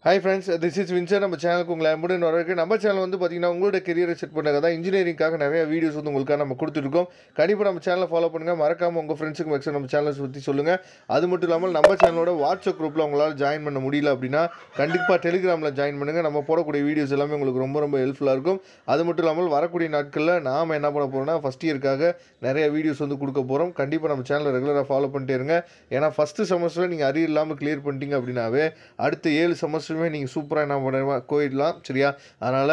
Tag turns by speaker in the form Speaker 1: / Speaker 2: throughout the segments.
Speaker 1: Hi friends, this is Vincent. நம்ம சேனலுக்கு உங்களை அன்புடன் வரவேற்கிறேன். நம்ம சேனல் வந்து பார்த்தீங்கன்னா உங்களோட கெரியரை செட் பண்ணுறது தான் இன்ஜினியரிங்காக நிறைய வீடியோஸ் வந்து உங்களுக்காக நம்ம கொடுத்துருக்கோம். கண்டிப்பாக நம்ம சேனலை ஃபாலோ பண்ணுங்கள். மறக்காமல் உங்கள் ஃப்ரெண்ட்ஸுக்கு மேக்ஸிமம் நம்ம சேனலை சுற்றி சொல்லுங்கள். அது மட்டும் இல்லாமல் நம்ம சேனலோட வாட்ஸ்அப் குரூப்பில் உங்களால் ஜாயின் பண்ண முடியல அப்படின்னா கண்டிப்பாக டெலிகிராமில் ஜாயின் பண்ணுங்கள். நம்ம போடக்கூடிய வீடியோஸ் எல்லாமே உங்களுக்கு ரொம்ப ரொம்ப ஹெல்ப்ஃபுல்லாக இருக்கும். அது மட்டும் இல்லாமல் வரக்கூடிய நாட்களில் நாம் என்ன பண்ண போகிறோம்னா ஃபஸ்ட் இயருக்காக நிறைய வீடியோஸ் வந்து கொடுக்க போகிறோம். கண்டிப்பாக நம்ம சேனலை ரெகுலராக ஃபாலோ பண்ணிட்டே இருங்க. ஏன்னா ஃபஸ்ட்டு செமஸ்டரில் நீங்கள் அரியர் இல்லாமல் கிளியர் பண்ணிட்டீங்க அப்படின்னாவே அடுத்த 7 செமஸ்டருமே நீங்கள் சூப்பராக என்ன பண்ணுவா கோயிடலாம். சரியா? அதனால்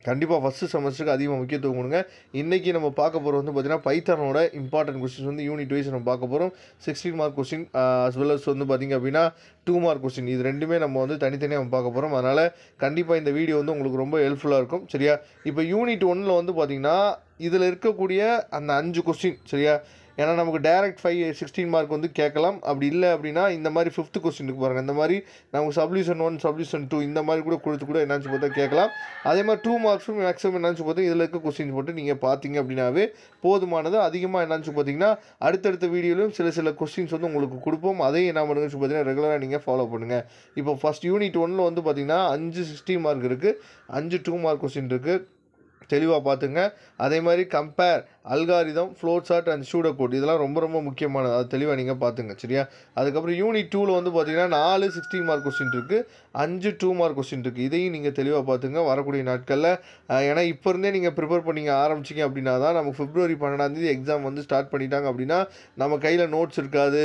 Speaker 1: கண்டிப்பாக ஃபஸ்ட்டு செமஸ்டருக்கு அதிகமாக முக்கியத்துவம் கொடுங்க. இன்றைக்கி நம்ம பார்க்க போகிறது வந்து பார்த்திங்கன்னா பைத்தானோட இம்பார்ட்டன்ட் கொஸ்டின்ஸ் வந்து யூனிட் வைஸ் நம்ம பார்க்க போகிறோம். 16 mark question as well as வந்து பார்த்திங்க அப்படின்னா 2 மார்க் கொஸ்டின், இது ரெண்டுமே நம்ம வந்து தனித்தனியாக நம்ம பார்க்க போகிறோம். அதனால் கண்டிப்பாக இந்த வீடியோ வந்து உங்களுக்கு ரொம்ப ஹெல்ப்ஃபுல்லாக இருக்கும். சரியா? இப்போ யூனிட் 1ல் வந்து பார்த்திங்கன்னா இதில் இருக்கக்கூடிய அந்த 5 கொஸ்டின், சரியா? ஏன்னா நமக்கு டேரக்ட் 16 மார்க் வந்து கேட்கலாம். அப்படி இல்லை அப்படின்னா இந்த மாதிரி 5th கொஸ்டினுக்கு பாருங்கள், இந்த மாதிரி நமக்கு சப்ளியூஷன் 1 சப்ளியூஷன் 2 இந்த மாதிரி கூட கொடுத்து கூட என்னாச்சு பார்த்தா கேட்கலாம். அதே மாதிரி 2 மார்க்ஸும் மேக்ஸிமம் என்னாச்சு பார்த்தா இதில் இருக்க கொஸ்டின்ஸ் போட்டு நீங்கள் பார்த்தீங்க அப்படின்னாவே போதுமானது. அதிகமாக என்னாச்சு பார்த்தீங்கன்னா அடுத்தடுத்த வீடியோலையும் சில கொஸ்டின்ஸ் வந்து உங்களுக்கு கொடுப்போம். அதையும் என்ன பண்ணுங்கன்னு பார்த்தீங்கன்னா ரெகுலராக நீங்கள் ஃபாலோ பண்ணுங்கள். இப்போ ஃபஸ்ட் யூனிட் 1ல் வந்து பார்த்திங்கன்னா 5 16 மார்க் இருக்குது, 5 2 மார்க் கொஸ்டின் இருக்குது. தெளிவாக பார்த்துங்க. அதே மாதிரி compare, algorithm, flow chart and pseudo code இதெல்லாம் ரொம்ப ரொம்ப முக்கியமானது. அது தெளிவாக நீங்கள் பார்த்துங்க. சரியா? அதுக்கப்புறம் யூனிட் 2ல் வந்து பார்த்தீங்கன்னா 4 16 மார்க் கொஸ்டின் இருக்குது, 5 2 மார்க் கொஸ்டின் இருக்குது. இதையும் நீங்கள் தெளிவாக பார்த்துங்க வரக்கூடிய நாட்களில். ஏன்னா இப்போ இருந்தே நீங்கள் ப்ரிப்பேர் பண்ணிங்க ஆரம்பிச்சிங்க அப்படின்னா தான் நமக்கு February 12 எக்ஸாம் வந்து ஸ்டார்ட் பண்ணிட்டாங்க அப்படின்னா நம்ம கையில் நோட்ஸ் இருக்காது.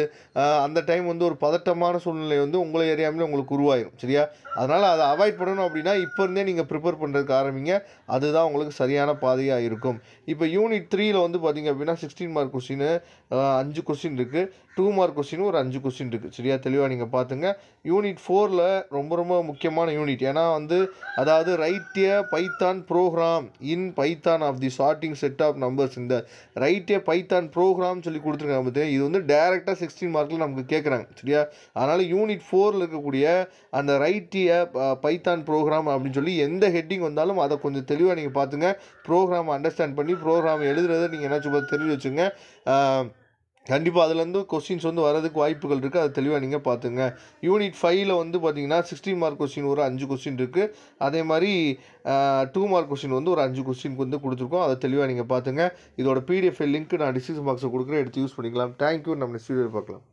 Speaker 1: அந்த டைம் வந்து ஒரு பதட்டமான சூழ்நிலை வந்து உங்களை ஏரியாமலே உங்களுக்கு உருவாயிடும். சரியா? அதனால் அதை அவாய்ட் பண்ணணும் அப்படின்னா இப்போ இருந்தே நீங்கள் ப்ரிப்பேர் பண்ணுறதுக்கு ஆரம்பிங்க. அதுதான் உங்களுக்கு சரியான பாதையாக இருக்கும். இப்போ யூனிட் 3ல் வந்து பார்த்திங்க அப்படின்னா 16 மார்க் கொஸ்டின் 5 கொஸ்டின் இருக்குது, 2 மார்க் கொஸ்டின் ஒரு 5 கொஸ்டின் இருக்குது. சரியா? தெளிவாக நீங்கள் பார்த்துங்க. யூனிட் 4ல் ரொம்ப ரொம்ப முக்கியமான யூனிட். ஏன்னா வந்து அதாவது write a Python program in Python of the sorting set of numbers. இந்த ரைட் ஏ பைத்தான் ப்ரோக்ராம் சொல்லி கொடுத்துருக்காங்க பார்த்தீங்கன்னா இது வந்து டேரெக்டாக 16 மார்க்கில் நமக்கு கேட்குறாங்க. சரியா? அதனால் யூனிட் 4ல் இருக்கக்கூடிய அந்த ரைட் ஏ பைத்தான் ப்ரோக்ராம் அப்படின்னு சொல்லி எந்த ஹெட்டிங் வந்தாலும் அதை கொஞ்சம் தெளிவாக நீங்கள் பார்த்துங்க. ப்ரோக்ராம் அண்டர்ஸ்டாண்ட் பண்ணி ப்ரோக்ராம் எழுதுறதை நீங்கள் என்னாச்சும் தெரிஞ்சு வச்சுங்க. கண்டிப்பாக அதுலேருந்து கொஸ்டின்ஸ் வந்து வரதுக்கு வாய்ப்புகள் இருக்குது. அதை தெளிவாக நீங்கள் பார்த்துங்க. யூனிட் 5ல் வந்து பார்த்திங்கன்னா 16 மார்க் கொஸ்டின் ஒரு 5 கொஸ்டின் இருக்குது. அதே மாதிரி 2 மார்க் கொஸ்டின் வந்து ஒரு 5 கொஸ்டினுக்கு வந்து கொடுத்துருக்கோம். அதை தெளிவாக நீங்கள் பார்த்துங்க. இதோட PDF லிங்க் நான் டிஸ்கிரிப்ஷன் பாக்ஸில் கொடுக்குறேன், எடுத்து யூஸ் பண்ணிக்கலாம். தேங்க்யூ. நம்ம நெக்ஸ்ட் வீடியோ பார்க்கலாம்.